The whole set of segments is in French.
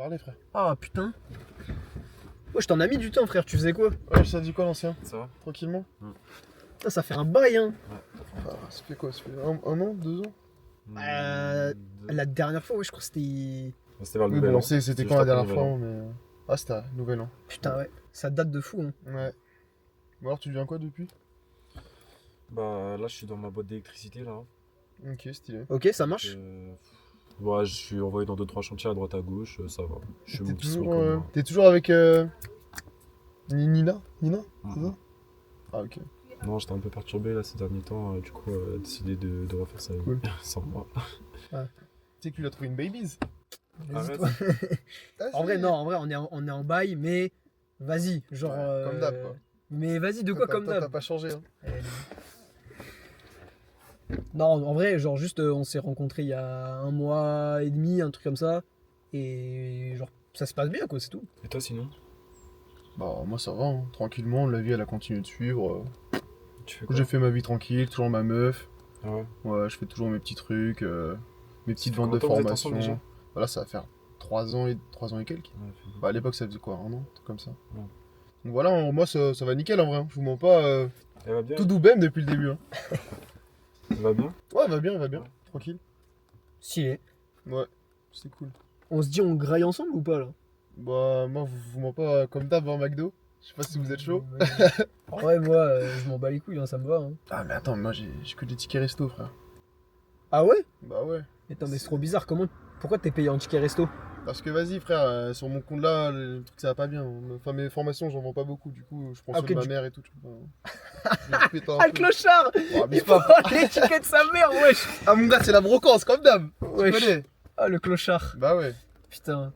parler, frère. Ah putain. Ouais, je t'en ai mis du temps, frère. Tu faisais quoi? Ouais, ça dit quoi, l'ancien? Ça va? Tranquillement? Putain, ça fait un bail, hein. Ah, ça fait quoi? Ça fait un an, 2 ans? La dernière fois, ouais, je crois que c'était. C'était vers le Oui, nouvel bon, an. c'était Juste quand la après dernière le fois, nouvel an. mais. Ah, c'était Nouvel An. Putain, ouais. Ça date de fou, hein. Ouais. Bon, alors, tu deviens quoi depuis? Bah là, je suis dans ma boîte d'électricité là. Ok, stylé. Ok, ça marche. Ouais, je suis envoyé dans 2-3 chantiers à droite à gauche, ça va. Je suis mon petit SMIC comme moi. T'es toujours avec. Nina? Nina? C'est ça? Ah, ok. Non, j'étais un peu perturbé là ces derniers temps, du coup, décidé de refaire ça Cool. sans moi. Tu sais que tu lui as trouvé une babies? Arrête. En vrai, non, en vrai, on est en bail, mais vas-y, genre. Ouais, comme d'hab, quoi. Mais vas-y, de quoi comme T'as d'hab? pas changé, hein. Non, en vrai, genre juste, on s'est rencontrés il y a 1 mois et demi, un truc comme ça. Et genre, ça se passe bien, quoi, c'est tout. Et toi sinon? Bah, moi, ça va, hein. Tranquillement, la vie, elle a continué de suivre. Tu fais quoi? J'ai fait ma vie tranquille, toujours ma meuf. Ah ouais? Ouais, je fais toujours mes petits trucs, mes petites Ça fait ventes de combien de temps que vous êtes formation. ensemble, déjà? Voilà, ça va faire 3 ans et quelques. Ouais, fais Bah, à l'époque, ça faisait quoi, 1 an, un truc comme ça. Ouais. Donc voilà, moi, ça va nickel en vrai, hein. Je vous mens pas. Elle va bien? Tout doux même depuis le début. Hein. Elle va bien? Ouais, elle va bien. Ouais. Tranquille. Stylé. Ouais, c'est cool. On se dit, on graille ensemble ou pas, là? Bah, moi, vous mens pas comme d'hab en McDo. Je sais pas si vous êtes chaud. En vrai, moi, je m'en bats les couilles, hein, ça me va. Hein. Ah, mais attends, moi, j'ai que des tickets resto, frère. Ah ouais? Bah ouais. Attends, mais c'est trop bizarre. Pourquoi t'es payé en ticket resto? Parce que vas-y, frère, sur mon compte là, le truc ça va pas bien. Enfin, mes formations, j'en vends pas beaucoup. Du coup, je prends soin ok, de ma du- mère et tout. Je vais péter un Ah, le peu. clochard! Oh, Il abuse faut pas. les tickets de sa mère, wesh! Ah, mon gars, c'est la brocance, comme d'hab. Tu Wesh. connais? Ah, le clochard. Bah ouais. Putain.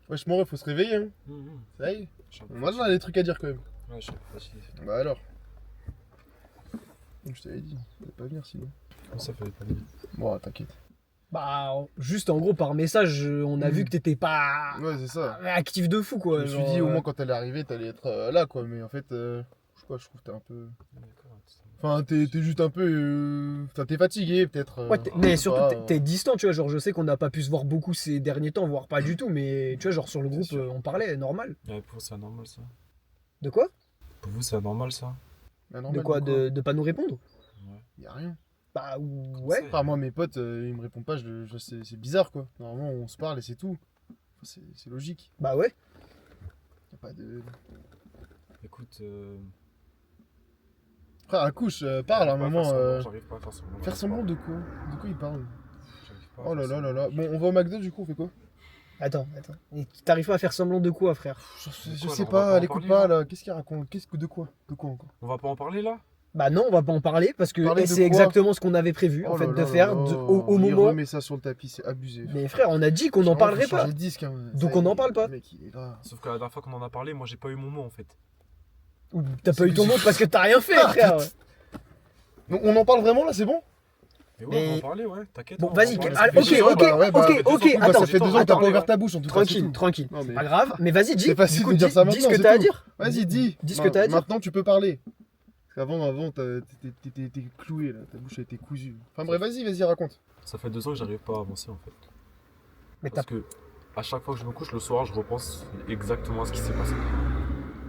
Wesh, mon ref, faut se réveiller, hein. Mmh. Ça y est. Je suis un peu Moi, j'en ai des trucs à dire quand même. Ouais, je suis un peu fatigué. Bah alors. Je t'avais dit, on allait pas venir sinon. Comment ça fait pas bien? Bon, t'inquiète. Bah, juste en gros, par message, on a vu que t'étais pas Ouais, c'est ça. actif de fou, quoi. Je me suis genre, dit, au moins, quand t'allais arriver, t'allais être là, quoi. Mais en fait, je sais pas, je trouve que t'es un peu. D'accord. Enfin, t'es juste un peu. Enfin, t'es fatigué, peut-être. Ouais, mais je sais surtout, pas, t'es distant, tu vois. Genre, je sais qu'on n'a pas pu se voir beaucoup ces derniers temps, voire pas du tout, mais tu vois, genre sur le groupe, sûr. on parlait, normal. Ouais, pour vous, c'est anormal ça? De quoi? Pour vous, c'est anormal ça? Bah, De normal, quoi? De pas nous répondre? Y'a rien. Bah, ouais. Enfin, moi, mes potes, ils me répondent pas, c'est bizarre, quoi. Normalement, on se parle et c'est tout. Enfin, c'est logique. Bah, ouais. Y'a pas de. Écoute, Frère, accouche, parle à un j'arrive pas moment. faire semblant, j'arrive pas à faire semblant. Faire semblant de quoi? De quoi il parle? J'arrive pas à Oh là faire là là semblant. là. Bon, on va au McDo, du coup, on fait quoi? Attends. Et t'arrives pas à faire semblant de quoi, frère? Je quoi, sais là, on va pas, pas elle en écoute parler, pas, là là. Qu'est-ce qu'il raconte? De quoi? De quoi encore? On va pas en parler là? Bah, non, on va pas en parler parce que Parler de c'est quoi? exactement ce qu'on avait prévu, en Oh fait, là de là faire là là. au Il moment. remet ça sur le tapis, c'est abusé. Mais frère, on a dit qu'on n'en parlerait Faut pas. changer de disque, hein. Donc Ça y on est, n'en parle pas. Le mec, il est là. Sauf que la dernière fois qu'on en a parlé, moi j'ai pas eu mon mot en fait. Ou t'as pas eu ton mot parce que t'as rien fait, frère. Donc, on en parle vraiment là, c'est bon? Mais ouais, on va Mais- en parler, ouais, t'inquiète. Bon, on va vas-y, en parler. ah, Ça fait ok, deux ans, ok, bah, ouais, bah, ok, ok, Bah, attends. ça fait 2 ans que t'as attends, pas ouvert ta bouche en tout cas. c'est Tranquille, tout. tranquille. Non, mais- Pas grave, mais vas-y, dis. C'est facile Du coup, de dire ça dis maintenant. ce que c'est t'as à tout. dire. Vas-y, dis. Dis ce que t'as à dire. Maintenant, tu peux parler. Parce qu'avant, t'étais cloué là. Ta bouche a été cousue. Enfin bref, vas-y, raconte. Ça fait 2 ans que j'arrive pas à avancer en fait. Mais t'as Parce que à chaque fois que je me couche le soir, je repense exactement à ce qui s'est passé.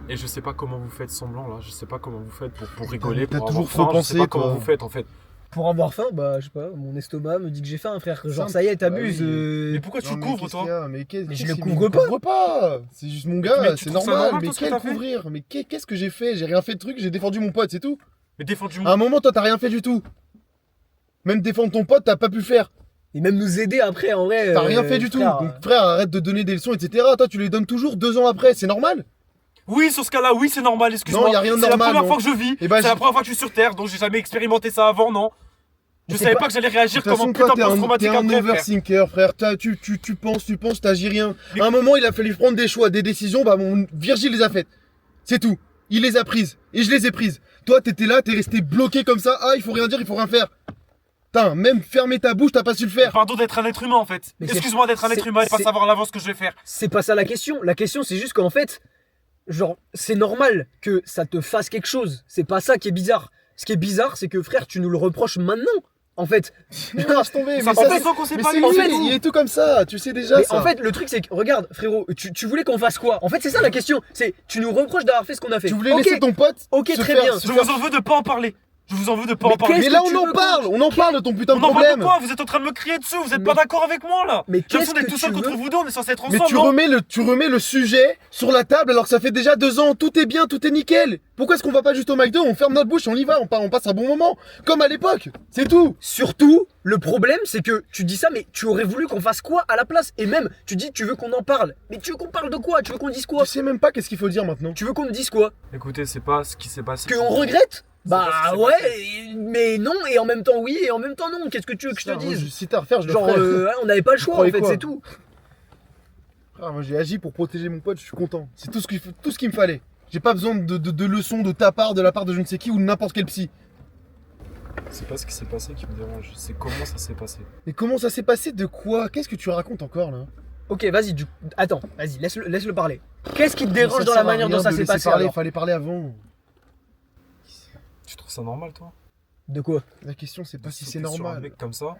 Et je sais pas comment vous faites semblant là, je sais pas comment vous faites pour rigoler, T'as pour toujours avoir faim, trop je sais pensé, pas comment toi. vous faites en fait. Pour avoir faim, bah je sais pas, mon estomac me dit que j'ai faim, frère. Genre Simple. ça y est, Bah t'abuses. oui. Mais pourquoi tu Non, le mais couvres qu'est-ce toi qu'il y a Mais Mais je qu'est-ce le qu'il- couvre me pas. couvre pas. C'est juste mon Mais gars, tu c'est trouves ça normal. normal, Mais toi, ce que quel t'as fait couvrir? Mais qu'est-ce que j'ai fait? J'ai rien fait de truc, j'ai défendu mon pote, c'est tout. Mais défends du À un monde. moment, toi, t'as rien fait du tout. Même défendre ton pote, t'as pas pu faire. Et même nous aider après, en vrai. T'as rien fait du tout. frère, Donc, frère, arrête de donner des leçons, etc. Toi, tu les donnes toujours 2 ans après, c'est normal. Oui, sur ce cas-là, oui, c'est normal, excuse-moi. Non, y a rien de C'est la normal, première non. fois que je vis, Eh ben, c'est la première fois que je suis sur Terre, donc j'ai jamais expérimenté ça avant, non. Je Mais c'est savais pas- pas que j'allais De réagir toute comme un façon, putain toi, de t'es post-traumatique un après, frère. overthinker, frère. Tu penses, t'agis rien. Mais- À un moment, il a fallu prendre des choix, des décisions. Bah, mon Virgile les a faites. C'est tout. Il les a prises. Et je les ai prises. Toi, t'étais là, t'es resté bloqué comme ça. Ah, il faut rien dire, il faut rien faire. Putain, même fermer ta bouche, t'as pas su le faire. Pardon d'être un être humain en fait. Mais Excuse-moi d'être un c'est- être humain et pas c'est- savoir à l'avance ce que je vais faire. C'est pas ça la question. La question, c'est juste qu'en fait, genre, c'est normal que ça te fasse quelque chose. C'est pas ça qui est bizarre. Ce qui est bizarre, c'est que frère, tu nous le reproches maintenant. En fait, Laisse tomber, Ça mais fait ça, longtemps qu'on s'est mais pas c'est vu. en lui, fait, il est tout comme ça, tu sais déjà mais ça. en fait, le truc c'est que, regarde, frérot, tu voulais qu'on fasse quoi? En fait, c'est ça la question. C'est, tu nous reproches d'avoir fait ce qu'on a fait. Tu voulais Ok, laisser ton pote ok, se très faire- bien. se Je faire- vous en veux de pas en parler. Je vous en veux de pas Mais en parler. qu'est-ce Mais là que tu on en veux parle, on en parle de ton putain de On en parle de problème. quoi? Vous êtes en train de me crier dessus, vous êtes Mais- pas d'accord avec moi là. Mais J'ai l'impression qu'est-ce d'être que tout seul tu contre veux? vous deux, on est censé être Mais ensemble. tu remets le sujet sur la table alors que ça fait déjà 2 ans, tout est bien, tout est nickel. Pourquoi est-ce qu'on va pas juste au McDo, on ferme notre bouche, on y va, on passe un bon moment, comme à l'époque, c'est tout. Surtout, le problème, c'est que tu dis ça, mais tu aurais voulu qu'on fasse quoi à la place? Et même, tu dis, tu veux qu'on en parle. Mais tu veux qu'on parle de quoi? Tu veux qu'on dise quoi? Tu sais même pas qu'est-ce qu'il faut dire maintenant. Tu veux qu'on me dise quoi? Écoutez, c'est pas ce qui s'est passé. Qu'on regrette? C'est pas ce Bah qui s'est ouais, mais non, et en même temps oui, et en même temps non. Qu'est-ce que tu veux que je te Putain, moi, dise? si t'as à refaire, je le Genre, ferai. on n'avait pas le choix en croyais fait, quoi? c'est tout. Ah, moi j'ai agi pour protéger mon pote, je suis content. C'est tout ce qu'il me fallait. J'ai pas besoin de leçons de ta part, de la part de je ne sais qui ou de n'importe quel psy. C'est pas ce qui s'est passé qui me dérange, c'est comment ça s'est passé. Mais comment ça s'est passé? De quoi? Qu'est-ce que tu racontes encore là? Ok, vas-y, attends, vas-y, laisse-le parler. Qu'est-ce qui te dérange Ça dans sert la à manière rien dont ça de s'est laisser passé parler, alors? fallait parler avant. Tu trouves ça normal toi? De quoi? La question c'est pas De si sauter c'est sur un normal. mec comme ça,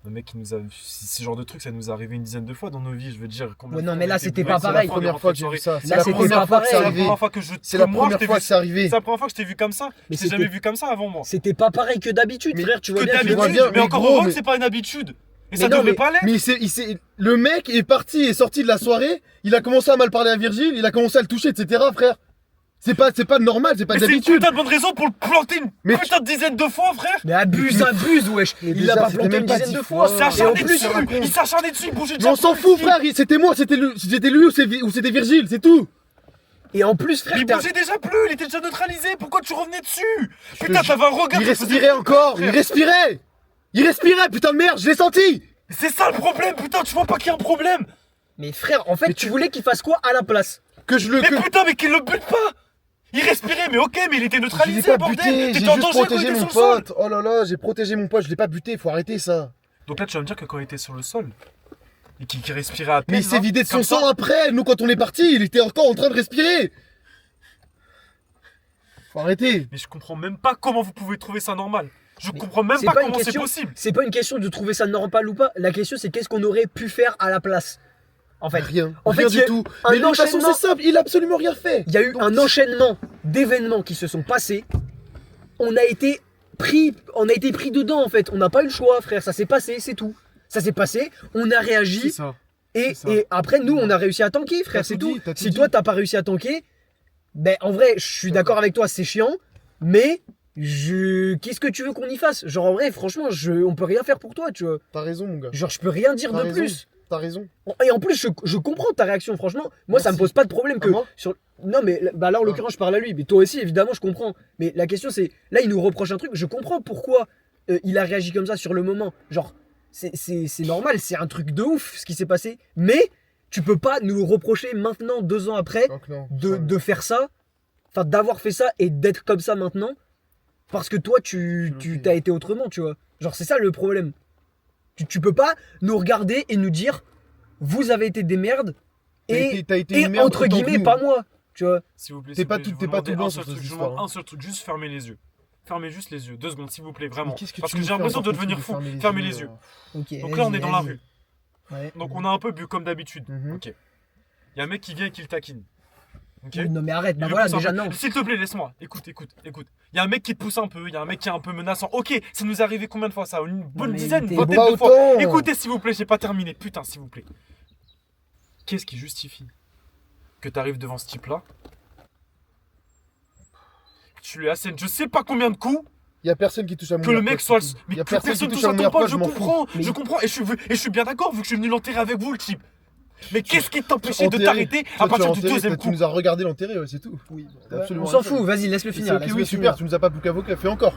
un mec qui nous a. Ce genre de truc, ça nous est arrivé une dizaine de fois dans nos vies, je veux dire. Combien Ouais, de non, fois mais on là, a été c'était bourrés, pas c'est la pareil. Première fois que j'ai soirée. vu ça. C'est Là, la c'était première pas fois que c'est pareil. C'est la arrivé. première fois C'est la moi, je première t'ai fois vu- que c'est arrivé. C'est la première fois que je t'ai vu comme ça. Mais Je t'ai c'était- jamais vu comme ça avant moi. C'était pas pareil que d'habitude, Mais frère, tu vois Que bien. tu vois d'habitude, bien, mais mais encore gros, heureux mais- que c'est pas une habitude. Et Mais ça non, devrait mais- pas l'être. Mais le mec est parti, est sorti de la soirée, il a commencé à mal parler à Virgile, il a commencé à le toucher, etc. frère. C'est pas normal, c'est pas Mais c'est une d'habitude. putain de bonne raison pour le planter une Mais putain de dizaine de fois, frère. Mais abuse, wesh. Mais Il déjà, l'a pas c'était planté même une pas dizaine 10 de fois. fois. Il s'est acharné en plus, dessus. tu racontes. Il s'est acharné dessus, il bougeait de Mais on s'en fout, frère, c'était moi, c'était lui ou c'était Virgile, c'est tout. Et en plus, frère, Il t'as- bougeait déjà plus, il était déjà neutralisé. Pourquoi tu revenais dessus? te Putain, jure, t'avais un regard. Il qui faisait- respirait encore, il respirait. Il respirait, putain de merde, je l'ai senti. C'est ça le problème, putain, tu vois pas qu'il y a un problème. Mais frère, en fait, Mais tu voulais qu'il fasse quoi à la place? Que je le. Mais que- putain, mais qu'il le bute pas. Il respirait, mais ok, mais il était Je l'ai neutralisé, pas bordel. buté, j'ai T'étais en juste danger quand il protégé était mon sur le sol. pote. Oh là là, j'ai protégé mon pote, je l'ai pas buté, faut arrêter ça. Donc là, tu vas me dire que quand il était sur le sol, et qu'il respirait à peine. Mais il s'est là, vidé de son comme ça, sang après. Nous, quand on est parti, il était encore en train de respirer. Faut arrêter. Mais je comprends même pas comment vous pouvez trouver ça normal. Je comprends même c'est pas pas une comment c'est question- possible. C'est pas une question de trouver ça normal ou pas. La question, c'est qu'est-ce qu'on aurait pu faire à la place. En fait, Rien. en Rien fait, il y du a tout. un Mais de toute façon, enchaînement- c'est simple. Il a absolument rien fait. il y a eu un enchaînement d'événements qui se sont passés. On a été pris dedans en fait. On n'a pas eu le choix, frère. Ça s'est passé, c'est tout. Ça s'est passé. On a réagi. ça. Et, C'est ça. et après, nous, on a réussi à tanker, frère, T'as c'est tout tout. dit, t'as tout Si dit. toi, t'as pas réussi à tanker, ben en vrai, je suis d'accord avec toi, c'est chiant, mais qu'est-ce que tu veux qu'on y fasse? Genre, en vrai, franchement, on peut rien faire pour toi, tu vois. T'as raison, mon gars. Genre, je peux rien dire T'as de raison. plus. T'as raison. Et en plus, je comprends ta réaction, franchement. Moi, ça me Merci. pose pas de problème que À moi sur. Non, mais bah là, en l'occurrence, je parle à lui. Mais toi aussi, évidemment, je comprends. Mais la question, c'est là, il nous reproche un truc. Je comprends pourquoi il a réagi comme ça sur le moment. Genre, c'est normal, c'est un truc de ouf ce qui s'est passé. Mais tu peux pas nous le reprocher maintenant, 2 ans après, Donc, non. de faire ça, enfin d'avoir fait ça et d'être comme ça maintenant, parce que toi tu Ok. t'as été autrement, tu vois. Genre c'est ça le problème. Tu peux pas nous regarder et nous dire vous avez été des merdes T'as été et une merde entre autant que guillemets nous. pas moi, tu vois. S'il vous plaît, T'es s'il vous pas plaît, tout- je vous t'es pas demande tout blanc un sur seul cette truc, je vous histoire, demande hein. un seul truc, juste fermez les yeux. Fermez juste les yeux, 2 secondes s'il vous plaît, vraiment. Mais qu'est-ce que Parce tu que nous j'ai fais l'impression de encore devenir de fou. fermer Fermez les yeux. Ok. Donc là, on est dans la rue. Ouais. Donc on a un peu bu comme d'habitude. Mhm. Ok. Il y a un mec qui vient et qui le taquine. Ok. Oui, non mais arrête, Il bah le voilà pousse un déjà peu. non. S'il te plaît, laisse-moi. Écoute. Il y a un mec qui te pousse un peu, il y a un mec qui est un peu menaçant. Ok, ça nous est arrivé combien de fois ça? Une bonne mais dizaine, t'es une vingtaine pas de fois. autant. Écoutez, s'il vous plaît, j'ai pas terminé. Putain, s'il vous plaît. Qu'est-ce qui justifie que t'arrives devant ce type-là, tu lui assènes je sais pas combien de coups, Y a personne qui touche à mon que le meilleur mec pote, soit. c'est tout. Mais Y a que personne personne qui touche touche à à mon ton meilleur pote, pote, je je m'en comprends. Mais- Je comprends. Et je suis bien d'accord vu que je suis venu l'enterrer avec vous, le type. Mais qu'est-ce qui t'empêchait de Enterré. t'arrêter Toi, à partir tu du as enterré, deuxième Tu coup? nous as regardé l'enterrer, ouais, c'est tout. Oui. T'as absolument On s'en rien fait. fout, vas-y, laisse-le C'est finir. ok, laisse-le oui, finir. super, tu nous as pas bouqué avocat, fais encore.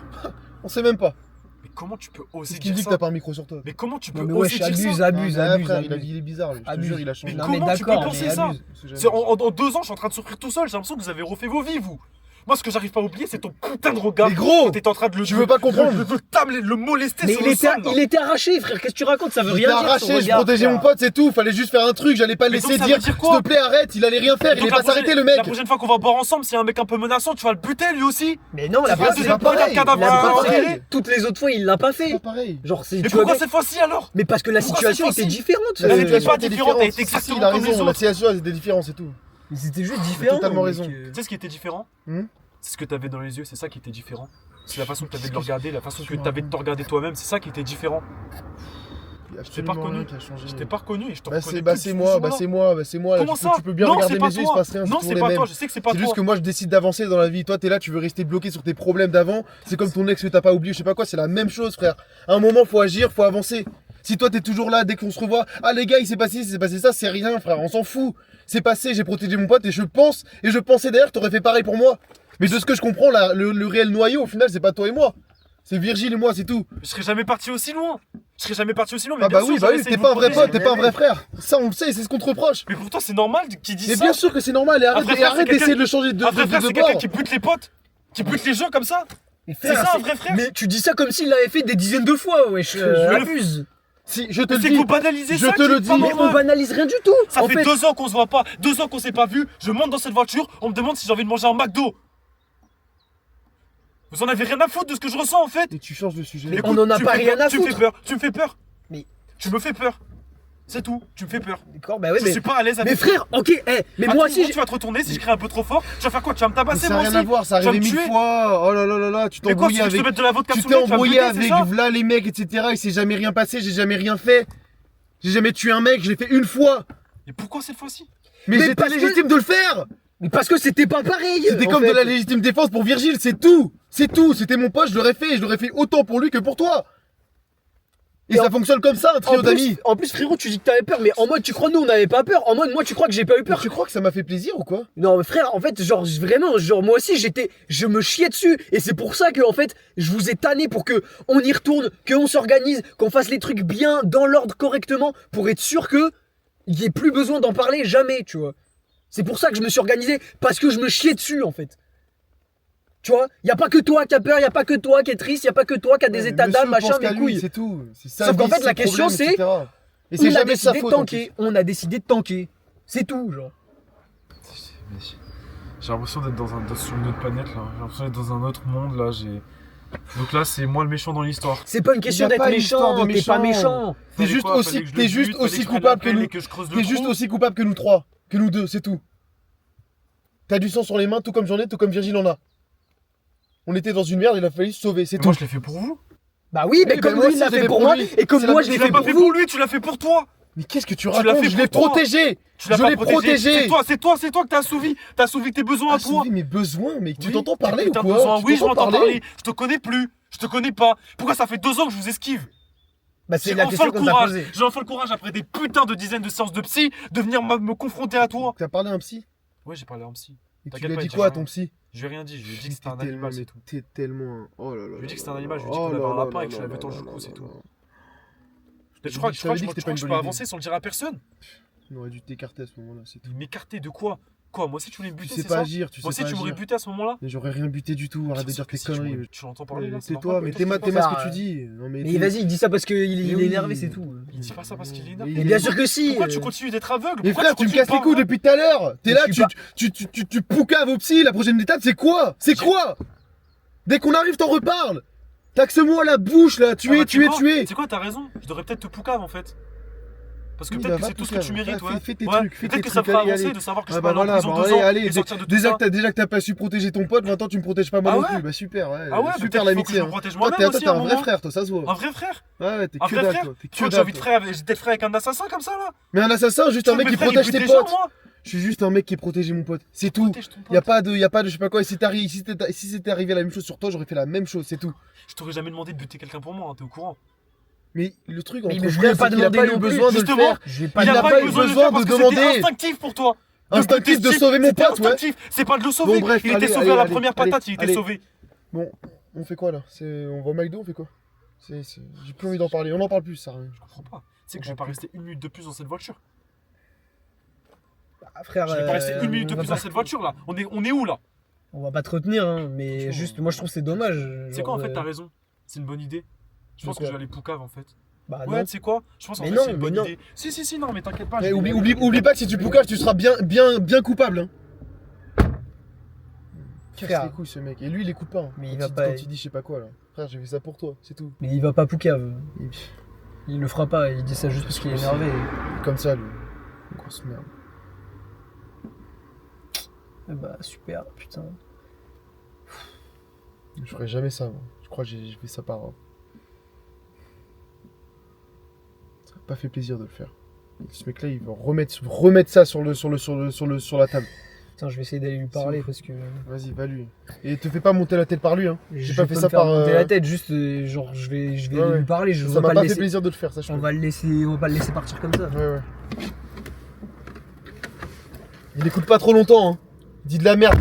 On sait même pas. Mais comment tu peux oser C'est ce qui me dire dit que ça? t'as pas un micro sur toi. Mais comment tu peux Non mais oser wesh, dire abuse, ça? abuse, Ah, abuse, frère, abuse. il est bizarre, lui. Je te Abuse. jure, il a changé. Mais Non, comment mais tu peux d'accord, penser mais ça? abuse. C'est jamais C'est vrai. en 2 ans, je suis en train de souffrir tout seul. J'ai l'impression que vous avez refait vos vies, vous. Moi, ce que j'arrive pas à oublier, c'est ton putain de regard. Mais gros, quand t'étais en train de le. tu veux pas comprendre. Le molester Mais sur le sol. il était arraché, frère. Qu'est-ce que tu racontes? Ça veut J'étais rien dire. son arraché, je regard, protégeais frère. mon pote, c'est tout. Fallait juste faire un truc, j'allais pas le Mais laisser donc, ça dire veut dire s'il quoi te plaît, arrête, il allait rien faire, il Donc, allait pas s'arrêter le mec. La prochaine fois qu'on va boire ensemble, s'il y a un mec un peu menaçant, tu vas le buter lui aussi. Mais non, la C'est base, pas pareil. il a cadavre pas à fait. enterrer. Toutes les autres fois, il l'a pas C'est fait. pas pareil. Genre, c'est Mais tu vois pourquoi bien- cette fois-ci alors? Mais parce que la Pourquoi situation cette était fois-ci différente. Elle frère. était pas différente, elle était Si, si, exactement il a comme les raison, la autres. situation était différente, c'est tout. Mais c'était juste différent. totalement mec. raison. Tu sais ce qui était différent? Hmm. C'est ce que t'avais dans les yeux, c'est ça qui était différent. C'est la façon que t'avais de le regarder, la façon que Tu t'avais de te regarder toi-même, c'est ça qui était différent. Il y a Je t'ai pas absolument rien reconnu. qui a changé. Je t'ai pas reconnu et je te Bah reconnais c'est plus bah depuis c'est ce moi, jour-là. bah c'est moi. Là, Comment tu ça? peux bien Non, regarder c'est mes pas yeux, il se toi. passe rien, Non, c'est c'est toujours pas les toi, mêmes. je sais que c'est pas C'est juste toi. que moi je décide d'avancer dans la vie. Toi t'es là, tu veux rester bloqué sur tes problèmes d'avant. C'est comme ton ex que t'as pas oublié, je sais pas quoi, c'est la même chose frère. À un moment faut agir, faut avancer. Si toi t'es toujours là dès qu'on se revoit, ah les gars il s'est passé ça, c'est rien frère, on s'en fout. C'est passé, j'ai protégé mon pote et je pensais d'ailleurs que t'aurais fait pareil pour moi. Mais de ce que je comprends, le réel noyau au final c'est pas toi et moi. C'est Virgile et moi, c'est tout. Je serais jamais parti aussi loin. Je serais jamais parti aussi loin. Mais Ah bien bah sûr, oui, j'aurais essayé t'es de pas un vous vrai protéger. pote, t'es pas un vrai frère. Ça on le sait, c'est ce qu'on te reproche. Mais pour toi, c'est normal qu'il dise Mais ça. bien sûr que c'est normal, et Un vrai frère, arrête c'est d'essayer de le changer de Un vrai frère, c'est quelqu'un bord. qui bute les potes, qui bute les gens comme ça. Mais C'est frère, ça un vrai frère. Mais tu dis ça comme s'il l'avait fait des dizaines de fois, wesh. le- Abuse. Si, je te Mais le c'est que dis. vous banalisez je ça. te qui le est dis. pas Mais normal. on banalise rien du tout. Ça en fait 2 ans qu'on se voit pas, 2 ans qu'on s'est pas vu. Je monte dans cette voiture, on me demande si j'ai envie de manger un McDo. Vous en avez rien à foutre de ce que je ressens en fait. Et tu changes de sujet. Mais Écoute, on en a tu me pas fais rien peur, à tu me fais foutre. peur, tu me fais peur. Mais- Tu me fais peur. C'est tout, tu me fais peur. D'accord, bah ouais, Je mais. suis pas à l'aise avec Mais frère, ok, mais À moi tout aussi. moment, tu vas te retourner si je crie un peu trop fort. Tu vas faire quoi? Tu vas me Mais tabasser ça n'a moi rien aussi. à voir, ça Tu vas arrivait me 1000 tuer. fois. Oh là là là là, tu t'es Mais quoi, embrouillé si je te avec. mette de la vodka Tu sous t'es le nez, tu vas me embrouillé buter, c'est avec ça? là les mecs, etc. Il s'est jamais rien passé, j'ai jamais rien fait. J'ai jamais tué un mec, je l'ai fait une fois. Et pourquoi cette fois-ci? Mais Mais j'étais parce que- légitime de le faire. Mais parce que c'était pas pareil. C'était en comme fait. de la légitime défense pour Virgile, c'est tout. C'est tout. C'était mon pote, je l'aurais fait. Et je l'aurais fait autant pour lui que pour toi. Et Et ça en- fonctionne comme ça, un trio d'amis. En plus, frérot, tu dis que t'avais peur, mais en mode, tu crois, nous, on n'avait pas peur. En mode, moi, tu crois que j'ai pas eu Mais peur. tu crois que ça m'a fait plaisir ou quoi? Non, mais frère, en fait, genre, vraiment, genre, moi aussi, je me chiais dessus. Et c'est pour ça que, en fait, je vous ai tanné pour que on y retourne, qu'on s'organise, qu'on fasse les trucs bien, dans l'ordre, correctement, pour être sûr que il y ait plus besoin d'en parler jamais, tu vois. C'est pour ça que je me suis organisé, parce que je me chiais dessus, en fait. Tu vois, y a pas que toi qui a peur, y a pas que toi qui est triste, y a pas que toi qui a des Ouais, états monsieur d'âme, machin, pense qu'à mes lui, couilles. C'est tout. C'est sa Sauf qu'en vie, fait, ses la question, problèmes, c'est- etc. Et c'est On a jamais sa décidé de faute. en tanker, on a décidé de tanker. C'est tout, genre. J'ai l'impression d'être sur une autre planète là. J'ai l'impression d'être dans un autre monde là. Donc là, c'est moi le méchant dans l'histoire. C'est pas une question Y a d'être pas une histoire méchant, de t'es pas méchant. méchant. T'es juste aussi, t'es juste aussi coupable que nous. T'es juste aussi coupable que nous trois, que nous deux, c'est tout. T'as du sang sur les mains, tout comme j'en ai, tout comme Virgile en a. On était dans une merde, il a fallu se sauver, c'est tout. Moi, je l'ai fait pour vous. Bah oui, mais Oui, comme bah moi lui il l'a aussi, je fait l'ai pour pour moi, lui. et comme C'est moi la- je l'ai Tu l'as fait pas pour fait vous. pour lui, tu l'as fait pour toi. Mais qu'est-ce que tu l'as racontes? fait Je l'ai pour toi. protégé. Tu l'as Je pas l'ai protégé. C'est toi que t'as assouvi. T'as assouvi tes besoins à toi. Assouvi mes besoins, mais tu Oui, t'entends parler ou t'as quoi? besoin. Tu Oui, je t'entends m'entends parler. Je te connais plus. Je te connais pas. Pourquoi ça fait 2 ans que je vous esquive? Bah c'est J'ai la enfin question le qu'on t'a courage. posée. J'ai enfin le courage après des putains de dizaines de séances de psy de venir me confronter à toi. T'as parlé à un psy? Ouais, j'ai parlé à un psy. Et tu T'inquiète lui as pas, dit il quoi à dira ton psy? Je lui ai rien dit. Je lui ai dit que c'était un T'es tellement- animal, c'est tout. T'es tellement. Oh là là. Je lui ai dit que c'était là un animal. Je lui ai là dit qu'on là avait un là lapin et que là je l'avais là dans le là cou, c'est là tout. là. Je crois que Je t'avais dit que c'était pas je une peux bonne idée. avancer sans le dire à personne. On aurait dû t'écarter à ce moment-là, c'est tout. M'écarter de quoi? Quoi? Moi aussi tu voulais me Tu buter, sais c'est pas ça? agir, tu sais Moi aussi pas tu m'aurais agir. buté à ce moment-là? Mais j'aurais rien buté du tout, arrête de dire tes conneries. Tu l'entends parler là? c'est Tais-toi, normal mais que t'es toi, mal tu ce fasses que ça. tu dis. Non mais. Mais vas-y, il dit ça parce qu'il Mais est oui. énervé, c'est tout. Il dit pas ça parce qu'il est Mais énervé. Mais bien sûr que si. Pourquoi tu continues d'être aveugle? Mais Pourquoi frère, tu me continues casses de les pas- couilles depuis tout à l'heure. T'es Mais là, je suis tu poucaves au psy. La prochaine étape, c'est quoi? C'est quoi? Dès qu'on arrive, t'en reparles. Taxe-moi la bouche là, Ah tuer, bah, tuer, quoi tuer. C'est quoi, t'as raison. Je devrais peut-être te poucave en fait. Parce que Oui, peut-être bah, que va c'est tout ce que poucave. tu mérites, Va, ouais. fais tes Ouais, trucs, fais peut-être tes que ça me trucs, fera allez, avancer allez. de savoir que je Ah peux bah aller en voilà, prison bah 2 ans allez, et sortir de tout déjà ça. que t'as pas su protéger ton pote, maintenant tu me protèges pas moi Ah non ouais plus. Bah super, ouais. Ah ouais, Super peut-être qu'il faut que l'amitié. je me hein. protège Toi, moi-même t'es aussi un à un vrai moment. frère, toi, ça se voit. Un vrai frère? Ouais, t'es Un que vrai dalle, frère? toi. T'es Tu crois que que j'ai envie dalle. d'être frère avec un assassin comme ça là? Mais un assassin, juste un mec qui Mes frères, ils protège butent tes des gens, potes. moi. Je suis juste un mec qui protège mon pote. C'est tout. Protège ton pote. Y a pas de je sais pas quoi. Et si c'était arrivé la même chose sur toi, j'aurais fait la même chose, c'est tout. Je t'aurais jamais demandé de buter quelqu'un pour moi, hein, t'es au courant. Mais le truc Mais entre je lui ai frères, pas c'est qu'il a demandé pas eu non plus, besoin de le justement. faire. Je vais Il a pas eu besoin le faire parce de que demander. C'était instinctif pour toi. Instinctif de buter sauver mon c'était pote, ouais. instinctif. C'est pas de le sauver. Bon, bref, Il était allez, sauvé à la allez, première allez, patate, il était allez. sauvé. Bon, on fait quoi là? On va au McDo, on fait quoi? J'ai plus envie d'en parler. On en parle plus, ça. Rien. Je comprends pas. Tu sais que je vais pas rester 1 minute de plus dans cette voiture. Ah, frère, Je vais pas rester 1 minute de on va plus dans pas- cette voiture là. On est où là? On va pas te retenir, hein, mais Franchement, juste, moi je trouve que c'est dommage. C'est quoi en genre, fait, t'as raison. C'est une bonne idée. Je De pense que quoi je vais aller Poucave en fait. Bah Ouais, non. tu sais quoi? Je pense en Mais fait non, c'est une mais bonne non. idée. Si, non, mais t'inquiète pas. Eh, je vais oublie, y aller. oublie pas que si tu poucaves, tu seras bien coupable. Hein. Casse Frère. les couilles ce mec. Et lui, il écoute pas. Hein. Mais il Quand va pas- Quand il dit je sais pas quoi là. Frère, j'ai fait ça pour toi, c'est tout. Mais il va pas Poucave. Il Il le fera pas, il dit ça juste parce qu'il est énervé. est comme ça, lui. Grosse merde. Eh bah super, putain. Je ferai jamais ça, moi. Je crois que j'ai fait ça par. Ça m'a pas fait plaisir de le faire. Ce mec-là, il va remettre ça sur la table. Putain, je vais essayer d'aller lui parler ouf. parce que. Vas-y, va lui. Et te fais pas monter la tête par lui, hein. J'ai Je pas vais fait me ça faire par. monter la tête, juste genre je vais Ouais, ouais. lui parler, je Ça vais m'a pas pas le fait laisser. plaisir de le faire, ça je On peux. va pas le laisser partir comme ça. Ouais. Il écoute pas trop longtemps, hein. Il dit de la merde.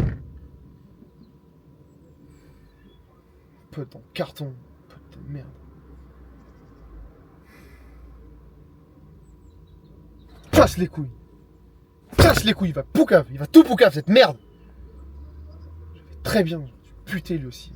Pote en carton. Pote de merde. Casse les couilles. Casse les couilles, il va poucave. Il va tout poucave, cette merde. Je vais très bien. Putain, lui aussi.